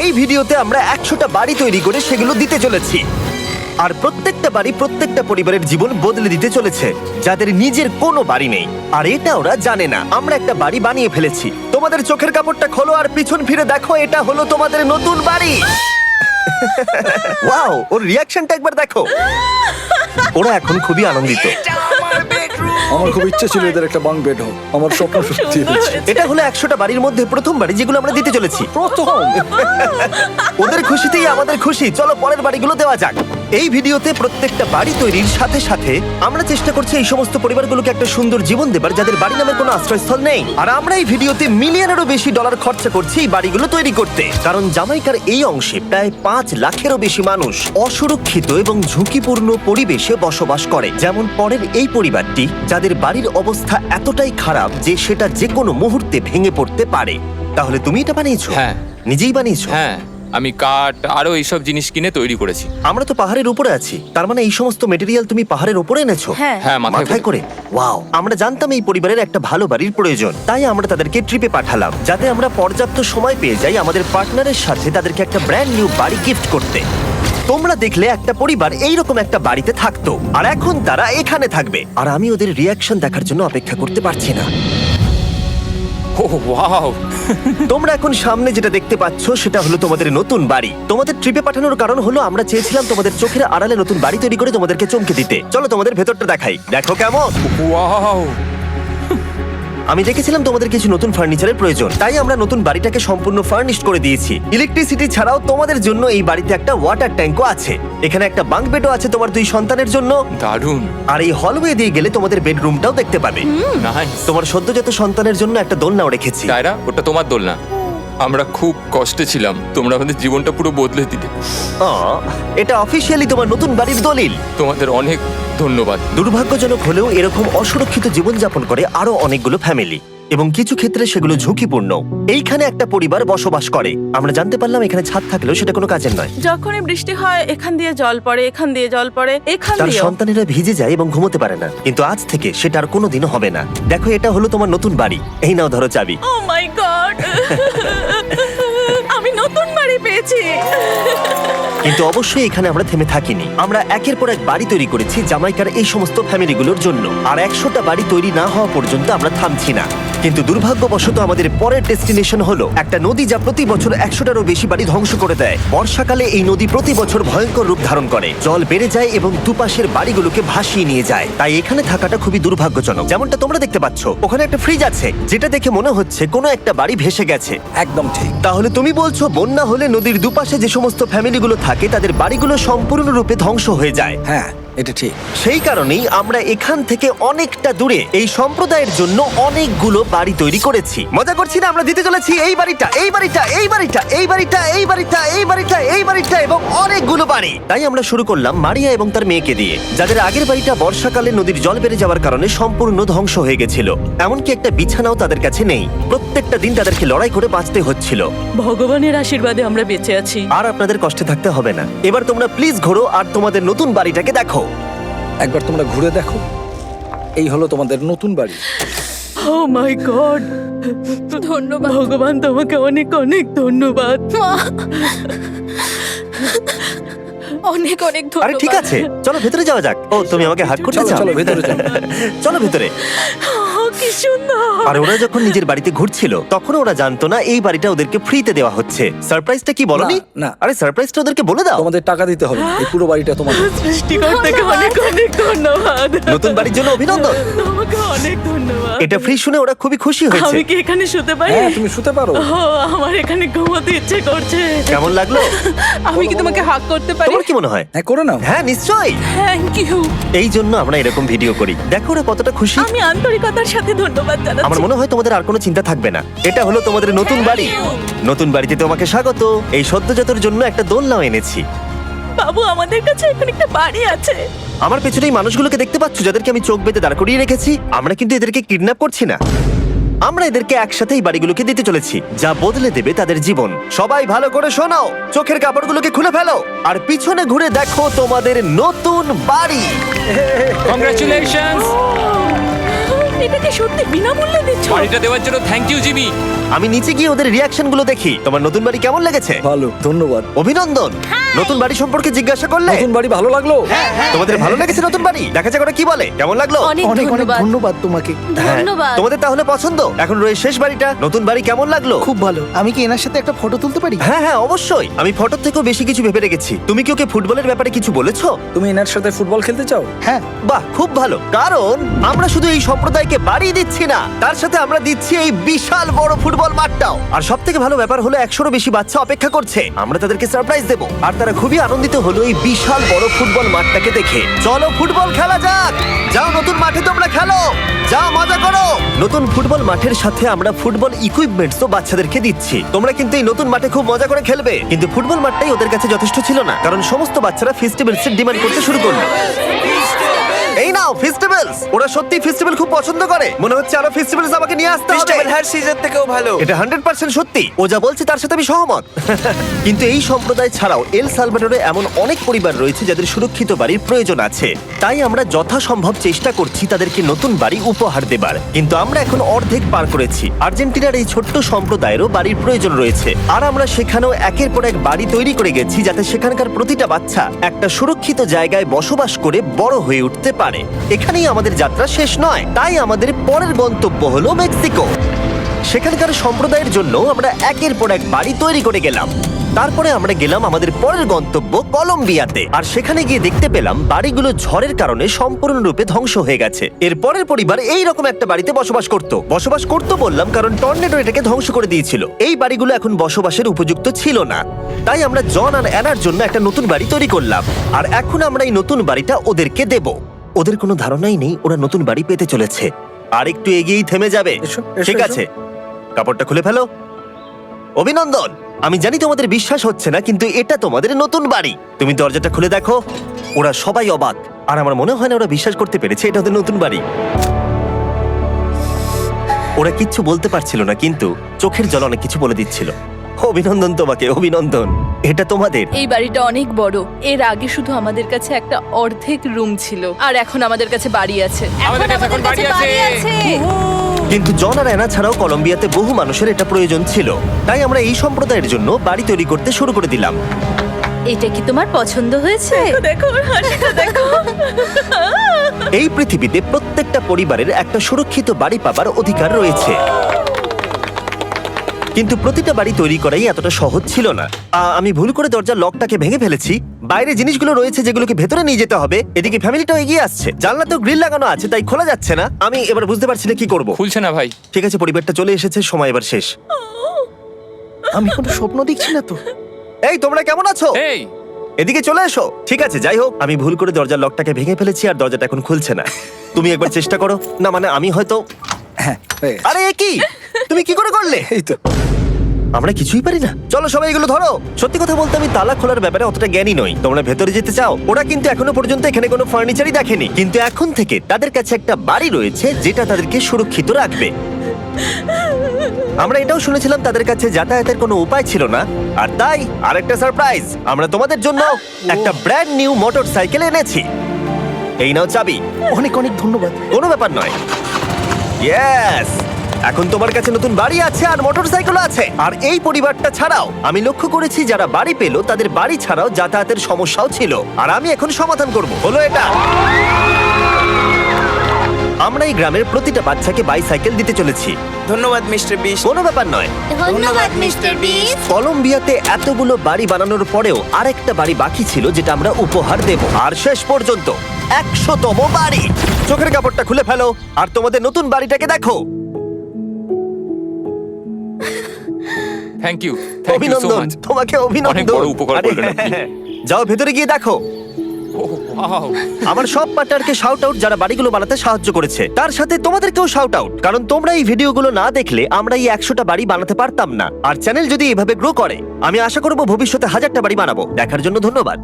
এই ভিডিওতে আমরা 100টা বাড়ি তৈরি করে সেগুলো দিতে চলেছি। আর প্রত্যেকটা বাড়ি প্রত্যেকটা পরিবারের জীবন বদলে দিতে চলেছে, যাদের নিজের কোনো বাড়ি নেই। আর এটা ওরা জানে না। আমরা একটা বাড়ি বানিয়ে ফেলেছি। তোমাদের চোখের কাপড়টা খোলো আর পিছন ফিরে দেখো, এটা হলো তোমাদের নতুন বাড়ি। ওয়াও, ওর রিয়াকশনটা একবার দেখো। ওরা এখন খুবই আনন্দিত। আমার খুব ইচ্ছে ছিল এদের একটা বাঙ্ক বেড হোক। আমার স্বপ্ন সত্যি হয়েছে। এটা হলো 100টা বাড়ির মধ্যে প্রথম বাড়ি যেগুলো আমরা দিতে চলেছি। প্রথম ওদের খুশিতেই আমাদের খুশি। চলো পরের বাড়িগুলো দেওয়া যাক। এই ভিডিওতে প্রত্যেকটা বাড়ি তৈরির সাথে সাথে আমরা চেষ্টা করছি এই সমস্ত পরিবারগুলোকে একটা সুন্দর জীবন দেবার যাদের বাড়ি নামের কোনো আশ্রয়স্থল নেই। আর আমরা এই ভিডিওতে মিলিয়নেরও বেশি ডলার খরচা করছি এই বাড়িগুলো তৈরি করতে, কারণ জামাইকার এই অংশে প্রায় 5 লাখেরও বেশি মানুষ অসুরক্ষিত এবং ঝুঁকিপূর্ণ পরিবেশে বসবাস করে। যেমন পরের এই পরিবারটি, যাদের বাড়ির অবস্থা এতটাই খারাপ যে সেটা যে কোনো মুহূর্তে ভেঙে পড়তে পারে। তাহলে তুমি এটা বানিয়েছো? হ্যাঁ। নিজেই বানিয়েছো? হ্যাঁ, আমি কাঠ আরো এইসব জিনিস কিনে তৈরি করেছি। আমরা তো পাহাড়ের উপরে আছি, তার মানে এই সমস্ত মেটেরিয়াল তুমি পাহাড়ের উপরে এনেছো? হ্যাঁ। হ্যাঁ, মাথায় করে। ওয়াও, আমরা জানতাম এই পরিবারের একটা ভালো বাড়ির প্রয়োজন, তাই আমরা তাদেরকে ট্রিপে পাঠালাম যাতে আমরা পর্যাপ্ত সময় পেয়ে যাই আমাদের পার্টনারের সাথে তাদেরকে একটা ব্র্যান্ড নিউ বাড়ি গিফট করতে। তোমরা দেখলে একটা পরিবার এইরকম একটা বাড়িতে থাকতো, আর এখন তারা এখানে থাকবে। আর আমি ওদের রিয়াকশন দেখার জন্য অপেক্ষা করতে পারছি না। ও ওয়াও, তোমরা এখন সামনে যেটা দেখতে পাচ্ছ সেটা হলো তোমাদের নতুন বাড়ি। তোমাদের ট্রিপে পাঠানোর কারণ হলো আমরা চেয়েছিলাম তোমাদের চোখের আড়ালে নতুন বাড়ি তৈরি করে তোমাদেরকে চমকে দিতে। চলো তোমাদের ভেতরটা দেখাই, দেখো কেমন। ওয়াও। আমি দেখেছিলাম তোমাদের কিছু নতুন ফার্নিচারের প্রয়োজন, তাই আমরা নতুন বাড়িটাকে সম্পূর্ণ ফার্নিশড করে দিয়েছি। ইলেকট্রিসিটি ছাড়াও তোমাদের জন্য এই বাড়িতে একটা ওয়াটার ট্যাঙ্কও আছে। এখানে একটা বাঙ্ক বেডও আছে তোমার 2 সন্তানের জন্য। দারুণ। আর এই হলওয়ে দিয়ে গেলে তোমাদের বেডরুমটাও দেখতে পাবে। নাইস। তোমার সদ্যজাত সন্তানের জন্য একটা দোলনাও রেখেছি। টায়রা, ওটা তোমার দোলনা। আমরা খুব কষ্টে ছিলাম, তোমরা আমাদের জীবনটা পুরো বদলে দিলে। এটা অফিসিয়ালি তোমার নতুন বাড়ির দলিল। তোমাদের অনেক ধন্যবাদ। দুর্ভাগ্যজনক হলেও এরকম অসুরক্ষিত জীবনযাপন করে আরো অনেকগুলো ফ্যামিলি, এবং কিছু ক্ষেত্রে সেগুলো ঝুঁকিপূর্ণ। এইখানে একটা পরিবার বসবাস করে। আমরা জানতে পারলাম এখানে ছাদ থাকলেও সেটা কোনো কাজের নয়। যখনই বৃষ্টি হয় এখান দিয়ে জল পড়ে, এখান দিয়ে জল পড়ে, এখান তার দিয়ে। সন্তানেরা ভিজে যায় এবং ঘুমোতে পারে না, কিন্তু আজ থেকে সেটা আর কোনোদিনও হবে না। দেখো, এটা হলো তোমার নতুন বাড়ি। এই নাও, ধরো চাবি। ও মাই গড, আমি নতুন বাড়ি পেয়েছি। কিন্তু অবশ্যই এখানে আমরা থেমে থাকিনি। আমরা একের পর এক বাড়ি তৈরি করেছি জামাইকার এই সমস্ত ফ্যামিলিগুলোর জন্য। আর 100টা বাড়ি তৈরি না হওয়া পর্যন্ত আমরা থামছি না। কিন্তু দুর্ভাগ্যবশত আমাদের পরের ডেস্টিনেশন হলো একটা নদী যা প্রতি বছর 100টারও বেশি বাড়ি ধ্বংস করে দেয়। বর্ষাকালে এই নদী প্রতি বছর ভয়ঙ্কর রূপ ধারণ করে, জল বেড়ে যায় এবং দুপাশের বাড়িগুলোকে ভাসিয়ে নিয়ে যায়। তাই এখানে থাকাটা খুবই দুর্ভাগ্যজনক। যেমনটা তোমরা দেখতে পাচ্ছ, ওখানে একটা ফ্রিজ আছে যেটা দেখে মনে হচ্ছে কোনো একটা বাড়ি ভেসে গেছে। একদম ঠিক। তাহলে তুমি বলছো বন্যা হলে নদীর দুপাশে যে সমস্ত ফ্যামিলিগুলো থাকে তাদের বাড়িগুলো সম্পূর্ণরূপে ধ্বংস হয়ে যায়। হ্যাঁ, এটা ঠিক। সেই কারণেই আমরা এখান থেকে অনেকটা দূরে এই সম্প্রদায়ের জন্য অনেকগুলো বাড়ি তৈরি করেছি। মজা করছি না? আমরা দিতে চলেছি এই বাড়িটা, এই বাড়িটা, এই বাড়িটা, এই বাড়িটা, এই বাড়িটা, এই বাড়িটা, এই বাড়িটা এবং অনেকগুলো বাড়ি। তাই আমরা শুরু করলাম মারিয়া এবং তার মেয়েকে দিয়ে, যাদের আগের বাড়িটা বর্ষাকালে নদীর জল বেড়ে যাওয়ার কারণে সম্পূর্ণ ধ্বংস হয়ে গেছিল। এমনকি একটা বিছানাও তাদের কাছে নেই। প্রত্যেকটা দিন তাদেরকে লড়াই করে বাঁচতে হচ্ছিল। ভগবানের আশীর্বাদে আমরা বেঁচে আছি। আর আপনাদের কষ্টে থাকতে হবে না। এবার তোমরা প্লিজ ঘোরো আর তোমাদের নতুন বাড়িটাকে দেখো। একবার তোমরা ঘুরে দেখো, এই হলো তোমাদের নতুন বাড়ি। ও মাই গড, ধন্যবাদ ভগবান, তোমাকে অনেক অনেক ধন্যবাদ। অনেক অনেক আরে ধন্যবাদ। ঠিক আছে, চলো ভেতরে যাওয়া যাক। ও, তুমি আমাকে হাত করতে চলো চাও? চলো ভেতরে চলো। চলো ভেতরে। ও, কি সুন্দর। আর ওরা যখন নিজের বাড়িতে ঘুরছিল তখন ওরা জানতো না এই বাড়িটা ওদেরকে ফ্রিতে দেওয়া হচ্ছে। সারপ্রাইজটা কি বলনি? না, না। আরে সারপ্রাইজটা ওদেরকে বলে দাও। তোমাদের টাকা দিতে হবে না, এই পুরো বাড়িটা তোমাদের। সৃষ্টিকর্তাকে অনেক অনেক ধন্যবাদ। নতুন বাড়ির জন্য অভিনন্দন। তোমাকে অনেক ধন্যবাদ। এটা ফ্রি শুনে ওরা খুবই খুশি হয়েছে। আমি কি এখানে শুতে পারি? হ্যাঁ, তুমি শুতে পারো। ও, আমার এখানে ঘুমোতে ইচ্ছে করছে। কেমন লাগলো? আমি কি তোমাকে হাগ করতে পারি? তোমার কি মনে হয়? হ্যাঁ, করে নাও। হ্যাঁ, নিশ্চয়ই। Thank you. এই জন্য আমরা এরকম ভিডিও করি। দেখো ওরা কতটা খুশি। আমি আন্তরিকতার সাথে ধন্যবাদ আমার জানাচ্ছি। মনে হয় তোমাদের আর কোনো চিন্তা থাকবে না। এটা হলো তোমাদের নতুন বাড়ি। নতুন বাড়িতে তোমাকে স্বাগত। এই সদ্যজাতর জন্য একটা দোলনাও এনেছি। বাবু, আমাদের কাছে এখন একটা বাড়ি আছে। আমার পেছনে এই মানুষগুলোকে দেখতে পাচ্ছ যাদেরকে আমি চোখ বেঁধে দাঁড় করিয়ে রেখেছি? আমরা কিন্তু এদেরকে কিডন্যাপ করছি না। আমরা এদেরকে একসাথে এই বাড়িগুলোকে দিতে চলেছি, যা বদলে দেবে তাদের জীবন। সবাই ভালো করে শোনাও, চোখের কাপড়গুলোকে খুলে ফেলো আর পিছনে ঘুরে দেখো তোমাদের নতুন বাড়ি। কংগ্রাচুলেশনস। এটাকে সত্যি বিনামূল্যে দিচ্ছ? বাড়িটা দেওয়ার জন্য থ্যাংক ইউ জিমি। আমি নিচে গিয়ে ওদের রিয়াকশন গুলো দেখি। তোমার নতুন বাড়ি কেমন লেগেছে? ভালো, ধন্যবাদ। অভিনন্দন। নতুন বাড়ি সম্পর্কে জিজ্ঞাসা করলে? নতুন বাড়ি ভালো লাগলো? তোমাদের ভালো লেগেছে নতুন বাড়ি? দেখা যাক ওরা কি বলে। কেমন লাগলো? অনেক অনেক অনেক ধন্যবাদ। ধন্যবাদ তোমাকে। হ্যাঁ, ধন্যবাদ। তোমাদের তাহলে পছন্দ? এখন রয়েছে শেষ বাড়িটা। নতুন বাড়ি কেমন লাগলো? খুব ভালো। আমি কি এনার সাথে একটা ফটো তুলতে পারি? হ্যাঁ হ্যাঁ অবশ্যই। আমি ফটোর থেকেও বেশি কিছু ভেবে রেখেছি। তুমি কি ওকে ফুটবলের ব্যাপারে কিছু বলেছো? তুমি এনার সাথে ফুটবল খেলতে চাও? হ্যাঁ। বাহ, খুব ভালো। কারণ আমরা শুধু এই সম্প্রদায়কে বাড়ি দিচ্ছি না, তার সাথে আমরা দিচ্ছি এই বিশাল বড় ফুটবল মাঠটাও। আর সব থেকে ভালো ব্যাপার হলো 100-রও বেশি বাচ্চা অপেক্ষা করছে। আমরা তাদেরকে সারপ্রাইজ দেব, আর তারা খুবই আনন্দিত হলো এই বিশাল বড় ফুটবল মাঠটাকে দেখে। চলো ফুটবল খেলা যাক। যাও নতুন মাঠে তোমরা খেলো, যাও মজা করো। নতুন ফুটবল মাঠের সাথে আমরা ফুটবল ইকুইপমেন্টসও বাচ্চাদেরকে দিচ্ছি। তোমরা কিন্তু এই নতুন মাঠে খুব মজা করে খেলবে। কিন্তু ফুটবল মাঠটাই ওদের কাছে যথেষ্ট ছিল না, কারণ সমস্ত বাচ্চারা ফেস্টিভ্যালসের ডিমান্ড করতে শুরু করলো। এই নাও ফেস্টিভ্যালস। ওরা সত্যি ফেস্টিভ্যাল খুব পছন্দ করে। মনে হচ্ছে আরো ফেস্টিভ্যালস আমাকে নিয়ে আসতে হবে। হার সিজন থেকেও ভালো। এটা 100% সত্যি। ও যা বলছে তার সাথে আমি সহমত। কিন্তু এই সম্প্রদায় ছাড়াও এল সালভাডোরে এমন অনেক পরিবার রয়েছে যাদের সুরক্ষিত বাড়ির প্রয়োজন আছে। তাই আমরা যথাসম্ভব চেষ্টা করছি তাদেরকে নতুন বাড়ি উপহার দেবার। কিন্তু আমরা এখন অর্ধেক পার করেছি। আর্জেন্টিনার এই ছোট্ট সম্প্রদায়েরও বাড়ির প্রয়োজন রয়েছে, আর আমরা সেখানেও একের পর এক বাড়ি তৈরি করে গেছি যাতে সেখানকার প্রতিটা বাচ্চা একটা সুরক্ষিত জায়গায় বসবাস করে বড় হয়ে উঠতে পারে। এখানেই আমাদের যাত্রা শেষ নয়, তাই আমাদের পরের গন্তব্য হলো মেক্সিকো। সেখানকার সম্প্রদায়ের জন্য আমরা একের পর এক বাড়ি তৈরি করে গেলাম। তারপরে আমরা গেলাম আমাদের পরের গন্তব্য কলম্বিয়াতে, আর সেখানে গিয়ে দেখতে পেলাম বাড়িগুলো ঝড়ের কারণে সম্পূর্ণরূপে ধ্বংস হয়ে গেছে। এর পরের পরিবার এই রকম একটা বাড়িতে বসবাস করত বললাম কারণ টর্নেডো এটাকে ধ্বংস করে দিয়েছিল। এই বাড়িগুলো এখন বসবাসের উপযুক্ত ছিল না, তাই আমরা জন আর অ্যানার জন্য একটা নতুন বাড়ি তৈরি করলাম। আর এখন আমরা এই নতুন বাড়িটা ওদেরকে দেব। ওদের কোনো ধারণাই নেই ওরা নতুন বাড়ি পেতে চলেছে। আর একটু এগিয়েই থেমে যাবে। এসো, এসো, ঠিক এসো। আছে, কাপড়টা খুলে ফেলো। অভিনন্দন। আমি জানি তোমাদের বিশ্বাস হচ্ছে না, কিন্তু এটা তোমাদের নতুন বাড়ি। তুমি দরজাটা খুলে দেখো। ওরা সবাই অবাক, আর আমার মনে হয় না ওরা বিশ্বাস করতে পেরেছে এটা ওদের নতুন বাড়ি। ওরা কিচ্ছু বলতে পারছিল না, কিন্তু চোখের জল অনেক কিছু বলে দিচ্ছিল। অভিনন্দন তোমাকে, অভিনন্দন। এটা তোমাদের। এই বাড়িটা অনেক বড়। এর আগে শুধু আমাদের কাছে একটা অর্ধেক রুম ছিল, আর এখন আমাদের কাছে বাড়ি আছে। আমাদের কাছে এখন বাড়ি আছে। কিন্তু জন আর অ্যানা ছাড়াও কলম্বিয়াতে বহু মানুষের এটা প্রয়োজন ছিল, তাই আমরা এই সম্প্রদায়ের জন্য বাড়ি তৈরি করতে শুরু করে দিলাম। এটা কি তোমার পছন্দ হয়েছে? দেখো ওর হাসিটা দেখো। এই পৃথিবীতে প্রত্যেকটা পরিবারের একটা সুরক্ষিত বাড়ি পাবার অধিকার রয়েছে, কিন্তু প্রতিটা বাড়ি তৈরি করাই এতটা সহজ ছিল না। আমি ভুল করে দরজার লকটাকে ভেঙে ফেলেছি। বাইরে জিনিসগুলো রয়েছে যেগুলোকে ভেতরে নিয়ে যেতে হবে। এদিকে ফ্যামিলিটাও এগিয়ে আসছে। জানলাতেও গ্রিল লাগানো আছে, তাই খোলা যাচ্ছে না। আমি এবার বুঝতে পারছি না কি করব। খুলছে না ভাই। ঠিক আছে, পরিবারটা চলে এসেছে, সময় এবার শেষ। আমি কোনো স্বপ্ন দেখছি না তো। এই তোমরা কেমন আছো? এই এদিকে চলে এসো। ঠিক আছে, যাই হোক, আমি ভুল করে দরজার লকটাকে ভেঙে ফেলেছি আর দরজাটা এখন খুলছে না। তুমি একবার চেষ্টা করো না। মানে আমি হয়তো। হ্যাঁ, হয়ে গেছে। আরে এ কি, তুমি কি করে করলে? এই তো। আমরা কিছুই পারি না। চলো সবাই এগুলো ধরো। সত্যি কথা বলতে আমি তালা খোলার ব্যাপারে অতটা জ্ঞানী নই। তোমরা ভেতরে যেতে চাও? ওরা কিন্তু এখনো পর্যন্ত এখানে কোনো ফার্নিচারই দেখেনি, কিন্তু এখন থেকে তাদের কাছে একটা বাড়ি রয়েছে যেটা তাদেরকে সুরক্ষিত রাখবে। আমরা এটাও শুনেছিলাম তাদের কাছে যাতায়াতের কোনো উপায় ছিল না, আর তাই আরেকটা সারপ্রাইজ, আমরা তোমাদের জন্য একটা ব্র্যান্ড নিউ মোটরসাইকেল এনেছি। এই নাও চাবি। অনেক অনেক ধন্যবাদ। কোনো ব্যাপার নয়। ইয়েস, এখন তোমার কাছে নতুন বাড়ি আছে আর মোটরসাইকেল আছে। আর এই পরিবারটা ছাড়াও আমি লক্ষ্য করেছি যারা বাড়ি পেলো তাদের বাড়ি ছাড়াও যাতায়াতের সমস্যাও ছিল, আর আমি এখন সমাধান করব। হলো এটা। আমরা এই গ্রামের প্রতিটা বাচ্চাকে বাইসাইকেল দিতে চলেছি। ধন্যবাদ মিস্টার বিস্ট। কোনো ব্যাপার নয়। ধন্যবাদ মিস্টার বিস্ট। কলম্বিয়াতে এতগুলো বাড়ি বানানোর পরেও আরেকটা বাড়ি বাকি ছিল যেটা আমরা উপহার দেব। আর শেষ পর্যন্ত 100তম বাড়ি। চোখের কাপড়টা খুলে ফেলো আর তোমাদের নতুন বাড়িটাকে দেখো। Thank you, thank you so অভিনন্দন, মাচ। তোমাকে অভিনন্দন। অনেক বড় উপকার আরে, করলেন আপনি। যাও ভেতরে গিয়ে দেখো। ওয়াও, আমার সব পার্টনারকে শাউট আউট যারা বাড়িগুলো বানাতে সাহায্য করেছে। তার সাথে তোমাদেরকেও শাউট আউট, কারণ তোমরা এই ভিডিওগুলো না দেখলে আমরা এই 100টা বাড়ি বানাতে পারতাম না। আর চ্যানেল যদি এভাবে গ্রো করে, আমি আশা করব ভবিষ্যতে 1000টা বাড়ি বানাবো। দেখার জন্য ধন্যবাদ।